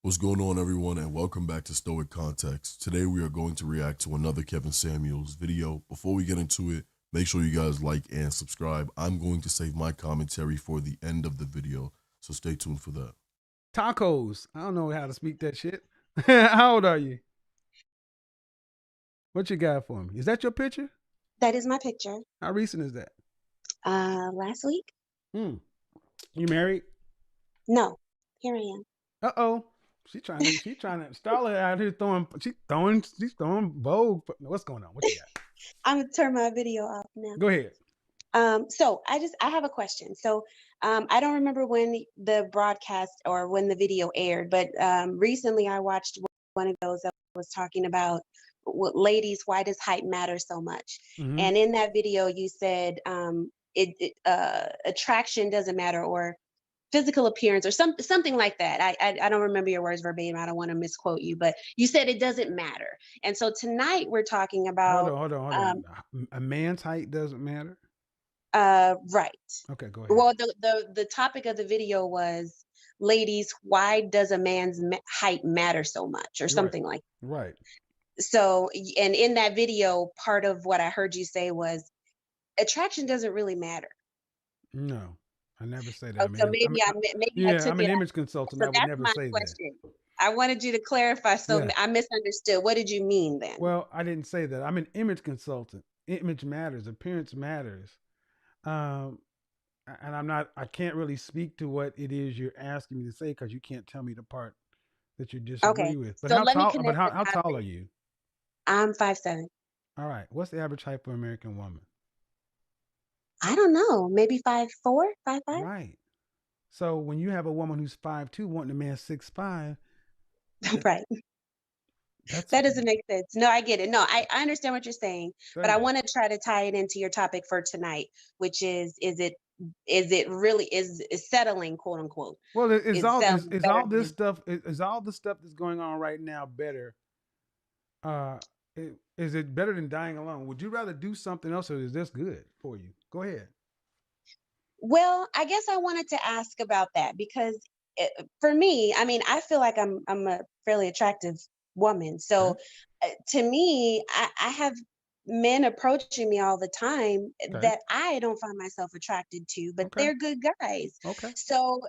What's going on, everyone, and welcome back to Stoic Context. Today, we are going to react to another Kevin Samuels video. Before we get into it, make sure you guys like and subscribe. I'm going to save my commentary for the end of the video, so stay tuned for that. Tacos. I don't know how to speak that shit. How old are you? What you got for me? Is that your picture? That is my picture. How recent is that? Last week? You married? No. Here I am. Uh-oh. She's trying to Starlet out here she's throwing bold. What's going on? What you got? I'm gonna turn my video off now. Go ahead. So I have a question. So I don't remember when the broadcast or when the video aired, but recently I watched one of those that was talking about ladies, why does height matter so much? Mhm. And in that video you said attraction doesn't matter, or physical appearance, or something like that. I don't remember your words verbatim. I don't want to misquote you, but you said it doesn't matter. And so tonight we're talking about Hold on. A man's height doesn't matter? right. Okay, go ahead. Well, the topic of the video was, ladies, why does a man's height matter so much, or something like that. Right. So, and in that video, part of what I heard you say was attraction doesn't really matter. No, I never say Oh, that. so maybe I took I'm an it. image consultant. So I would that's never my say that. question. I wanted you to clarify, so Yeah. I misunderstood. What did you mean then? Well, I didn't say that. I'm an image consultant. Image matters. Appearance matters. Um, and I can't really speak to what it is you're asking me to say because you can't tell me the part that you Okay, disagree with. But so how let me tall? But connect the how tall are topic. you? I'm 5'7". All right. What's the average height for an American woman? I don't know, maybe 5'4", 5'5". Right. So when you have a woman who's 5'2", wanting a man 6'5", Right. that's That doesn't make sense. No, I get it. No, I understand what you're saying, but I thank you. want to try to tie it into your topic for tonight, which is it really is settling, quote unquote? Well, Is settling is better all this than stuff is all the stuff that's going on right now better? Uh, is it better than dying alone? Would you rather do something else, or is this good for you? Go ahead. Well, I guess I wanted to ask about that because for me, I mean, I feel like I'm a fairly attractive woman. Okay. So to me, I have men approaching me all the time Okay. that I don't find myself attracted to, but Okay. they're good guys. Okay. So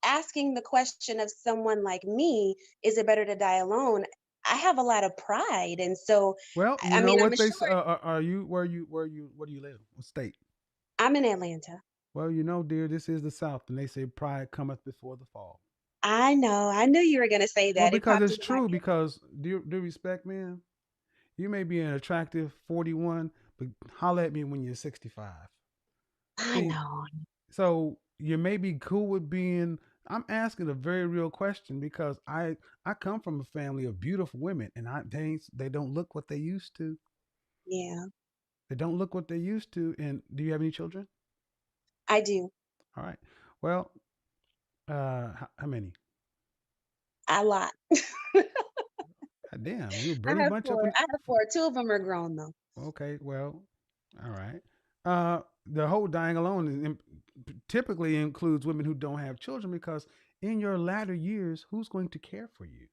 asking the question of someone like me, is it better to die alone? I have a lot of pride, and so Well, you I know mean, what I'm they sure say. Are you where do you live? What state? I'm in Atlanta. Well, you know, dear, this is the South, and they say pride cometh before the fall. I know. I knew you were going to say Well, that. It because popped it's into my true. head. Because do respect, man. You may be an attractive 41, but holler at me when you're 65. I See, know. so you may be cool with being. I'm asking a very real question because I come from a family of beautiful women, and they don't look what they used to. Yeah, They don't look what they used to. And do you have any children? I do. All right. Well, how many? A lot. God damn, you a I Brady have bunch up four. in. I have four. Two of them are grown though. Okay, well, all right. The whole dying alone typically includes women who don't have children because in your latter years, who's going to care for you?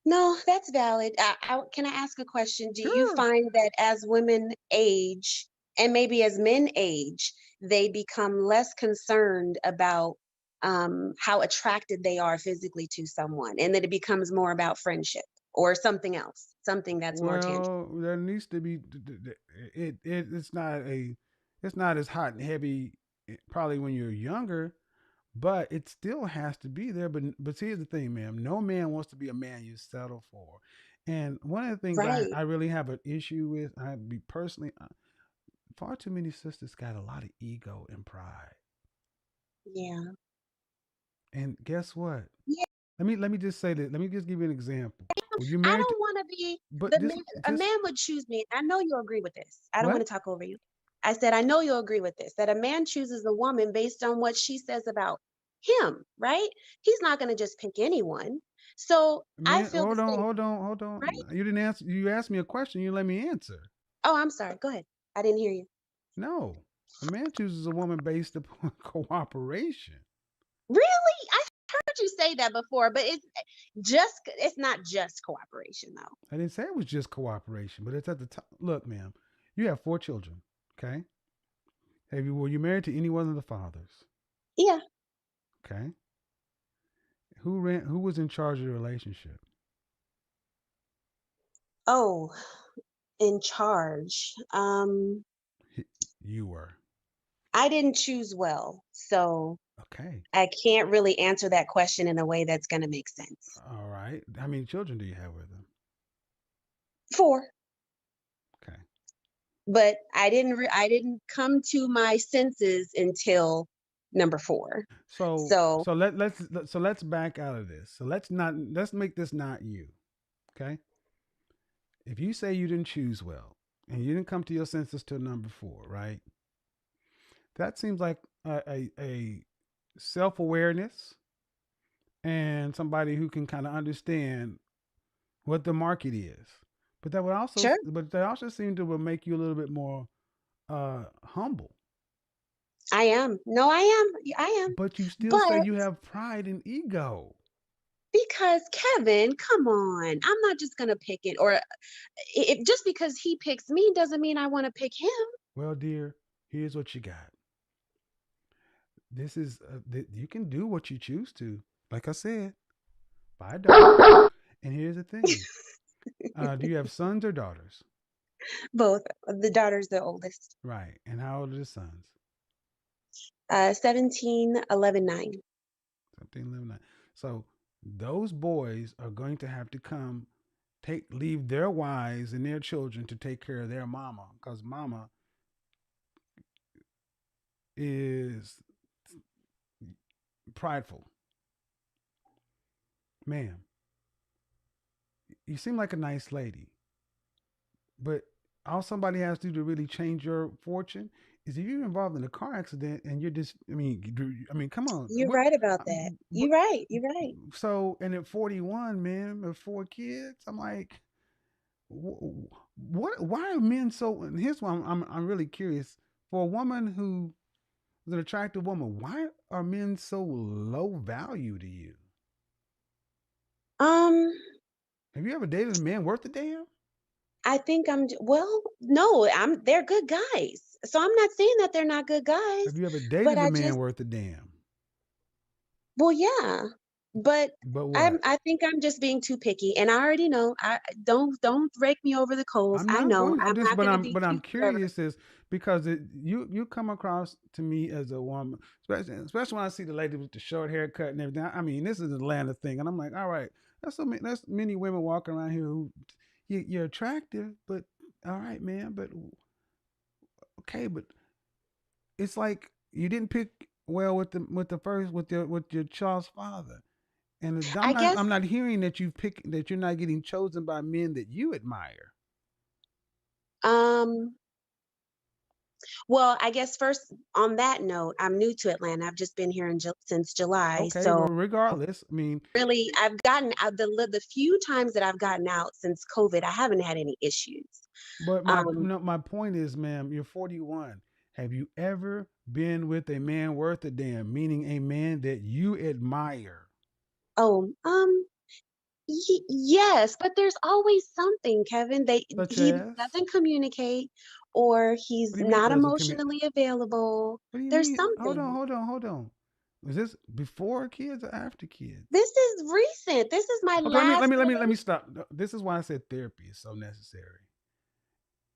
No, that's valid. Can I ask a question? Do you Sure. find that as women age, and maybe as men age, they become less concerned about how attracted they are physically to someone, and that it becomes more about friendship or something else, something that's more tangible? Well, there needs to be it's not as hot and heavy probably when you're younger, but it still has to be there. But here's the thing, ma'am. No man wants to be a man you settle for. And one of the things Right. I really have an issue with, I be personally, far too many sisters got a lot of ego and pride. Yeah. And guess what? Yeah. Let me just say that. Let me just give you an example. When you're I married to, don't want to be but the this man. A just man would choose me. I know you'll agree with this. I don't want what? to talk over you. I said, I know you'll agree with this, that a man chooses a woman based on what she says about him, right? He's not going to just pick anyone. So I Man, feel the same, hold right? on. You didn't answer. You asked me a question. You let me answer. Oh, I'm sorry. Go ahead. I didn't hear you. No, a man chooses a woman based upon cooperation. Really? I heard you say that before, but it's not just cooperation though. I didn't say it was just cooperation, but it's at the top. Look, ma'am, you have 4 children. Okay. Were you married to any one of the fathers? Yeah. Okay. Who was in charge of the relationship? Oh, in charge. You were. I didn't choose well, so Okay. I can't really answer that question in a way that's going to make sense. All right. How many children do you have with them? 4. Okay. But I didn't come to my senses until number 4. So So, so let's back out of this. So let's make this not you. Okay. If you say you didn't choose well and you didn't come to your senses till number 4, right? That seems like a self awareness and somebody who can kind of understand what the market is. sure, But that also seemed to make you a little bit more humble. I am. No, I am. I am. But you still say But you have pride and ego. because Kevin, come on. I'm not just going to pick it or just because he picks me doesn't mean I want to pick him. Well, dear, here's what you got. This is you can do what you choose to. Like I said, buy a dog. And here's the thing: do you have sons or daughters? Both. The daughter's the oldest. Right. And how old are the sons? 17, 11, 9. Something 11. So those boys are going to have to come leave their wives and their children to take care of their mama because mama is prideful. Ma'am, you seem like a nice lady, but all somebody has to do to really change your fortune is if you're involved in a car accident and you're just, come on. You're right about that. But You're right. You're right. so, and at 41, man, with 4 kids, I'm like, what? Why are men so? And here's why I'm really curious. For a woman who is an attractive woman, why are men so low value to you? Um, Have you ever dated a man worth a damn? I think well, no, they're good guys. So I'm not saying that they're not good Have guys, you ever but dated a I man just worth a damn? well, yeah. But But what? I think I'm just being too picky and I already know. I don't rake me over the coals. I'm I not know going. I'm I'm just, not going to be but I'm too clever. curious is because you come across to me as a woman, especially when I see the lady with the short haircut and everything. I mean, this is an Atlanta thing, and I'm like, all right, that's many women walking around here who you're attractive, but all right, man, but okay, but it's like you didn't pick well with the first with your child's father. And I guess I'm not hearing that that you're not getting chosen by men that you admire. um well, I guess first on that note, I'm new to Atlanta. I've just been here since July. Okay, So well, regardless, I mean, really I've gotten out the few times that I've gotten out since COVID, I haven't had any issues. but Um my point is, ma'am, you're 41. Have you ever been with a man worth a damn, meaning a man that you admire? oh, yes, but there's always something, Kevin. Such He as, doesn't communicate or what he's do you mean not doesn't emotionally available. What do you There's mean? Hold on, something. hold on. Was this before kids or after kids? This is recent. This is my Okay, last let me stop. This is why I said therapy is so necessary.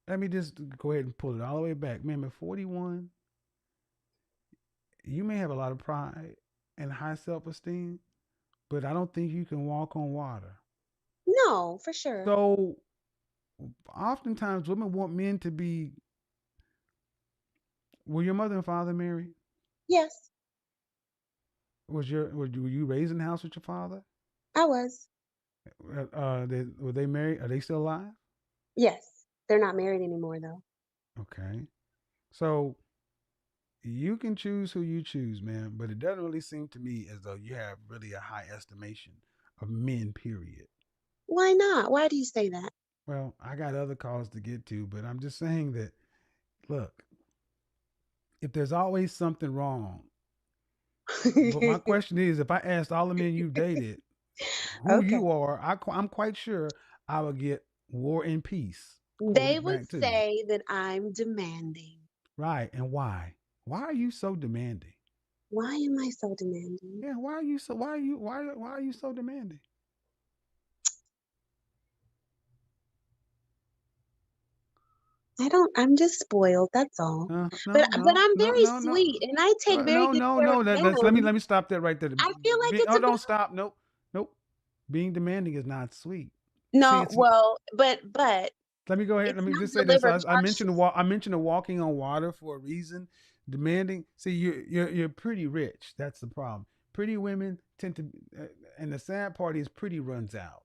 Let me just go ahead and pull it all the way back. Man, at 41, you may have a lot of pride and high self esteem, but I don't think you can walk on water. No, for sure. So oftentimes women want men to be. Were your mother and father married? Yes, Were you raised in the house with your father? I was. Were they married? Are they still alive? Yes. They're not married anymore though. Okay. So you can choose who you choose, man, but it doesn't really seem to me as though you have really a high estimation of men, period. Why not? Why do you say that? Well, I got other calls to get to, but I'm just saying that, look, if there's always something wrong, But my question is, if I asked all the men you dated who Okay. you are, I'm quite sure I would get War and Peace They quoted would back to me. say that I'm demanding. Right. And why? Why are you so demanding? Why am I so demanding? Yeah, why are you so why are you so demanding? I'm just spoiled, that's all. No, But no, but no, I'm no, very no, no. sweet and I take very No, good no, care of no. Let them. me stop that right there. I feel like it's Oh, a don't stop. Nope. Nope. Being demanding is not sweet. See, no, it's well, but let me go ahead. it's Let me not just say this. delivered I mentioned harshly. I mentioned the walking on water for a reason. Demanding. See, you're pretty rich. That's the problem. Pretty women tend to, and the sad part is pretty runs out.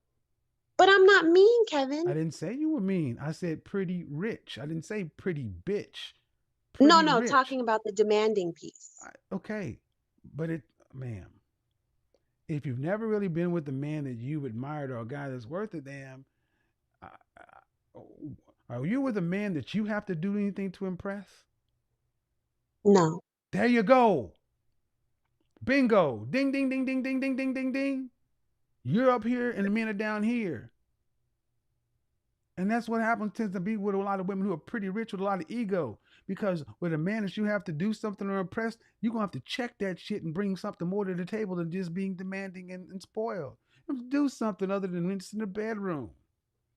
But I'm not mean, I Kevin. didn't say you were mean. I said pretty rich. I didn't say pretty bitch. No, Pretty no, rich. talking about the demanding piece. Okay, but ma'am, if you've never really been with a man that you've admired or a guy that's worth a damn, uh, are you with a man that you have to do anything to impress? No. There you go. Bingo. Ding, ding, ding, ding, ding, ding, ding, ding, ding. You're up here and the men are down here. And that's what happens tends to be with a lot of women who are pretty rich with a lot of ego. Because with a man that you have to do something or impress, you're gonna have to check that shit and bring something more to the table than just being demanding and spoiled. You have to do something other than just in the bedroom.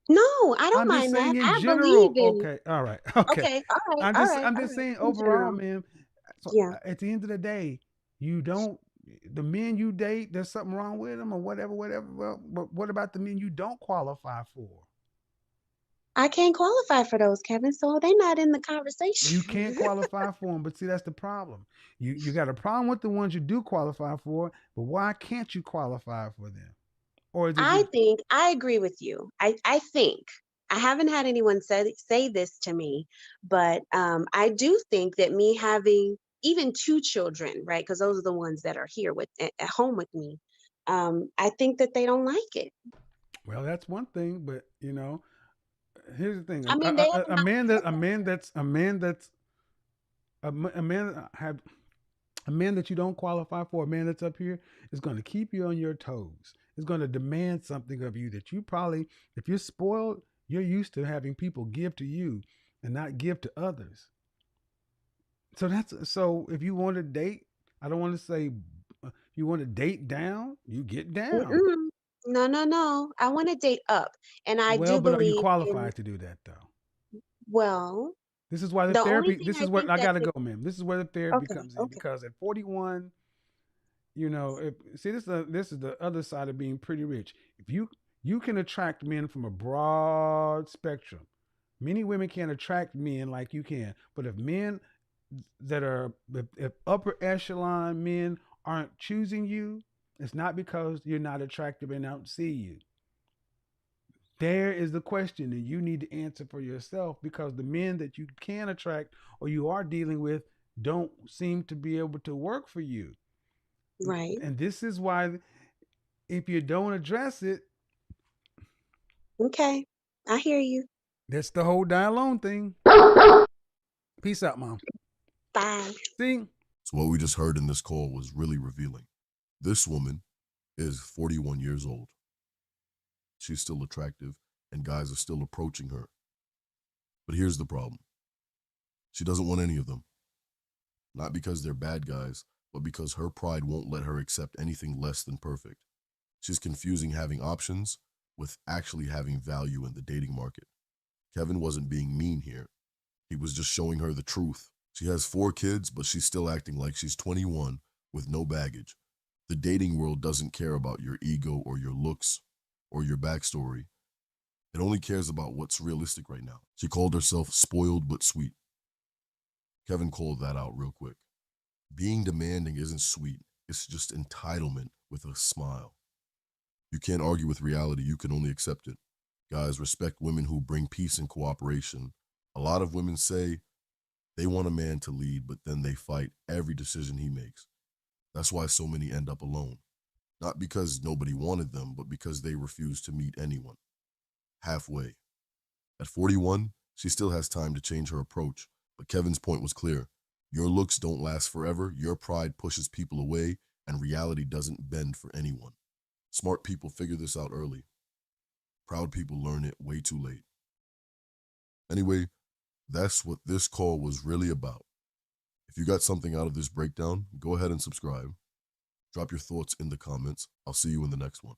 No, I don't I'm just mind that. saying in I believe general. in Okay, all right, okay. okay, all right, all right, I'm all just right. saying In overall, general. man. So Yeah. at the end of the day, you don't the men you date. There's something wrong with them or whatever, whatever. Well, but what about the men you don't qualify for? I can't qualify for those, Kevin, so they're not in the You can't conversation. qualify for them, but see that's the problem. You got a problem with the ones you do qualify for, but why can't you qualify for them? Or is it I just think I agree with you. I think I haven't had anyone say this to me, but I do think that me having even two children, right? Because those are the ones that are here at home with me. I think that they don't like it. well, that's one thing, but here's the thing: I mean, they have not a man that have a man that you don't qualify for, a man that's up here, is going to keep you on your toes. It's going to demand something of you that you probably, if you're spoiled, you're used to having people give to you and not give to others. So if you want to date, I don't want to say if you want to date down, you get down. Mm-mm. No, no, no. I want to date up, and I Well, do but are you believe in qualified to do that though? well. This is why the The only therapy. thing This I is what think I that gotta could go, man. This is where the therapy okay, comes in okay, because at 41, this is the other side of being pretty rich. If you can attract men from a broad spectrum. Many women can't attract men like you can, but if men that are if upper echelon men aren't choosing you, it's not because you're not attractive and don't see you. There is the question that you need to answer for yourself because the men that you can attract or you are dealing with don't seem to be able to work for you. right. And this is why if you don't address it, Okay. I hear you. that's the whole die alone thing. Peace out, mom. Bye. See? So what we just heard in this call was really revealing. This woman is 41 years old. She's still attractive, and guys are still approaching her. But here's the problem. She doesn't want any of them. Not because they're bad guys, but because her pride won't let her accept anything less than perfect. She's confusing having options with actually having value in the dating market. Kevin wasn't being mean here. He was just showing her the truth. She has 4 kids, but she's still acting like she's 21 with no baggage. The dating world doesn't care about your ego or your looks or your backstory. It only cares about what's realistic right now. She called herself spoiled but sweet. Kevin called that out real quick. Being demanding isn't sweet. It's just entitlement with a smile. You can't argue with reality. You can only accept it. Guys, respect women who bring peace and cooperation. A lot of women say they want a man to lead, but then they fight every decision he makes. That's why so many end up alone. Not because nobody wanted them, but because they refuse to meet anyone. Halfway. At 41, she still has time to change her approach, but Kevin's point was clear. Your looks don't last forever, your pride pushes people away, and reality doesn't bend for anyone. Smart people figure this out early. Proud people learn it way too late. Anyway, that's what this call was really about. If you got something out of this breakdown, go ahead and subscribe. Drop your thoughts in the comments. I'll see you in the next one.